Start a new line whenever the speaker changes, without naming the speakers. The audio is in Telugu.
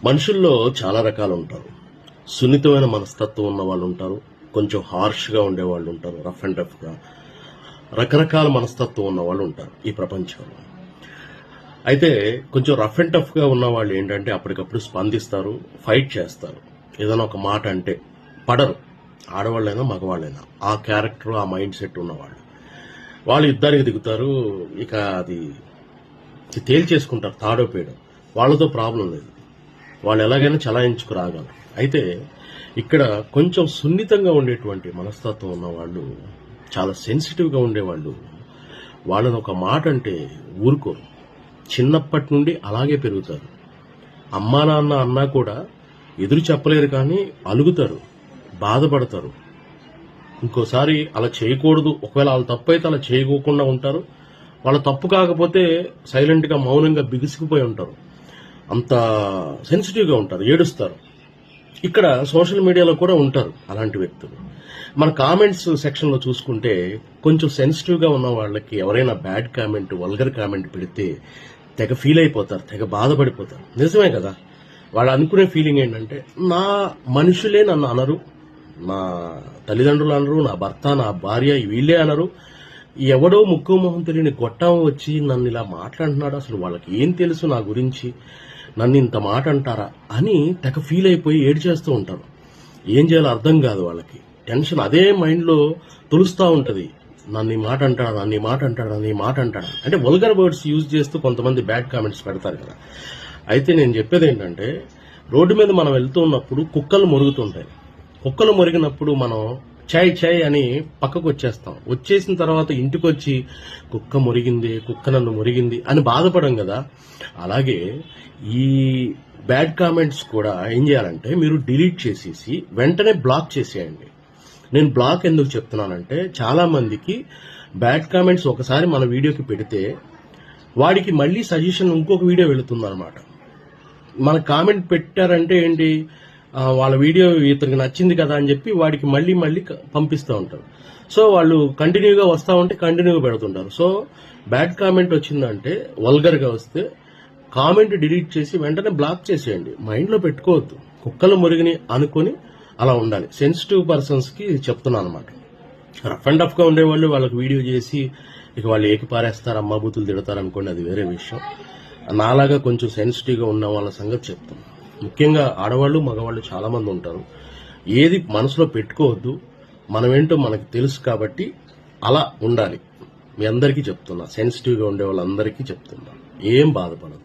మనుషుల్లో చాలా రకాలు ఉంటారు. సున్నితమైన మనస్తత్వం ఉన్న వాళ్ళు ఉంటారు, కొంచెం హార్ష్గా ఉండేవాళ్ళు ఉంటారు, రఫ్ అండ్ టఫ్గా. రకరకాల మనస్తత్వం ఉన్న వాళ్ళు ఉంటారు ఈ ప్రపంచంలో. అయితే కొంచెం రఫ్ అండ్ టఫ్గా ఉన్న వాళ్ళు ఏంటంటే అప్పటికప్పుడు స్పందిస్తారు, ఫైట్ చేస్తారు. ఏదైనా ఒక మాట అంటే పడరు, ఆడవాళ్ళైనా మగవాళ్ళైనా. ఆ క్యారెక్టర్, ఆ మైండ్ సెట్ ఉన్నవాళ్ళు వాళ్ళు యుద్ధానికి దిగుతారు. ఇక అది తేల్చేసుకుంటారు, తాడో పేడో. వాళ్ళతో ప్రాబ్లం లేదు, వాళ్ళు ఎలాగైనా చలాయించుకు రాగలరు. అయితే ఇక్కడ కొంచెం సున్నితంగా ఉండేటువంటి మనస్తత్వం ఉన్నవాళ్ళు, చాలా సెన్సిటివ్గా ఉండేవాళ్ళు, వాళ్ళని ఒక మాట అంటే ఊరుకోరు. చిన్నప్పటి నుండి అలాగే పెరుగుతారు. అమ్మా నాన్న అన్నా కూడా ఎదురు చెప్పలేరు, కానీ అలుగుతారు, బాధపడతారు. ఇంకోసారి అలా చేయకూడదు, ఒకవేళ వాళ్ళ తప్పు అయితే అలా చేయకోకుండా ఉంటారు. వాళ్ళ తప్పు కాకపోతే సైలెంట్గా మౌనంగా బిగుసుకుపోయి ఉంటారు. అంత సెన్సిటివ్గా ఉంటారు, ఏడుస్తారు. ఇక్కడ సోషల్ మీడియాలో కూడా ఉంటారు అలాంటి వ్యక్తులు. మన కామెంట్స్ సెక్షన్లో చూసుకుంటే కొంచెం సెన్సిటివ్గా ఉన్న వాళ్ళకి ఎవరైనా బ్యాడ్ కామెంట్, వల్గర్ కామెంట్ పెడితే తెగ ఫీల్ అయిపోతారు, తెగ బాధపడిపోతారు. నిజమే కదా. వాళ్ళు అనుకునే ఫీలింగ్ ఏంటంటే, నా మనుషులే నన్ను అనరు, నా తల్లిదండ్రులు అనరు, నా భర్త, నా భార్య వీళ్ళే అనరు, ఎవడో ముక్కు మొహం తెలియని గొట్టం వచ్చి నన్ను ఇలా మాట్లాడుతున్నాడు, అసలు వాళ్ళకి ఏం తెలుసు నా గురించి, నన్ను ఇంత మాట అంటారా అని తెగ ఫీల్ అయిపోయి ఏడ్చేస్తూ ఉంటారు. ఏం చేయాలో అర్థం కాదు వాళ్ళకి. టెన్షన్ అదే మైండ్లో తులుస్తూ ఉంటుంది. నన్ను ఈ మాట అంటాడు, నన్ను ఈ మాట అంటాడు, నన్ను ఈ మాట అంటాడు అంటే వల్గర్ వర్డ్స్ యూజ్ చేస్తూ కొంతమంది బ్యాడ్ కామెంట్స్ పెడతారు కదా. అయితే నేను చెప్పేది ఏంటంటే, రోడ్డు మీద మనం వెళ్తూ ఉన్నప్పుడు కుక్కలు మొరుగుతుంటాయి. కుక్కలు మొరిగినప్పుడు మనం చాయ్ చాయ్ అని పక్కకు వచ్చేస్తాం. వచ్చేసిన తర్వాత ఇంటికి వచ్చి కుక్క మొరిగింది, కుక్క నన్ను మొరిగింది అని బాధపడం కదా. అలాగే ఈ బ్యాడ్ కామెంట్స్ కూడా ఏం చేయాలంటే, మీరు డిలీట్ చేసేసి వెంటనే బ్లాక్ చేసేయండి. నేను బ్లాక్ ఎందుకు చెప్తున్నానంటే, చాలా మందికి బ్యాడ్ కామెంట్స్ ఒకసారి మన వీడియోకి పెడితే వాడికి మళ్ళీ సజెషన్ ఇంకొక వీడియో వెళుతుంది అనమాట. మన కామెంట్ పెట్టారంటే ఏంటి, వాళ్ళ వీడియో ఇతనికి నచ్చింది కదా అని చెప్పి వాడికి మళ్ళీ మళ్ళీ పంపిస్తూ ఉంటారు. సో వాళ్ళు కంటిన్యూగా వస్తూ ఉంటే కంటిన్యూగా పెడుతుంటారు. సో బ్యాడ్ కామెంట్ వచ్చిందంటే, వల్గర్గా వస్తే కామెంట్ డిలీట్ చేసి వెంటనే బ్లాక్ చేసేయండి. మైండ్లో పెట్టుకోవద్దు. కుక్కలు మురిగిని అనుకుని అలా ఉండాలి. సెన్సిటివ్ పర్సన్స్కి చెప్తున్నాను అనమాట. రఫ్ అండ్ టఫ్గా ఉండేవాళ్ళు వాళ్ళకి వీడియో చేసి ఇక వాళ్ళు ఏకి పారేస్తారు, అమ్మ బూతులు తిడతారు అనుకోండి, అది వేరే విషయం. నాలాగా కొంచెం సెన్సిటివ్గా ఉన్న వాళ్ళ సంగతి చెప్తాను. ముఖ్యంగా ఆడవాళ్ళు, మగవాళ్ళు చాలా మంది ఉంటారు. ఏది మనసులో పెట్టుకోవద్దు. మనమేంటో మనకు తెలుసు కాబట్టి అలా ఉండాలి. మీ అందరికీ చెప్తున్నా, సెన్సిటివ్గా ఉండే వాళ్ళందరికీ చెప్తున్నా, ఏం బాధపడద్దు.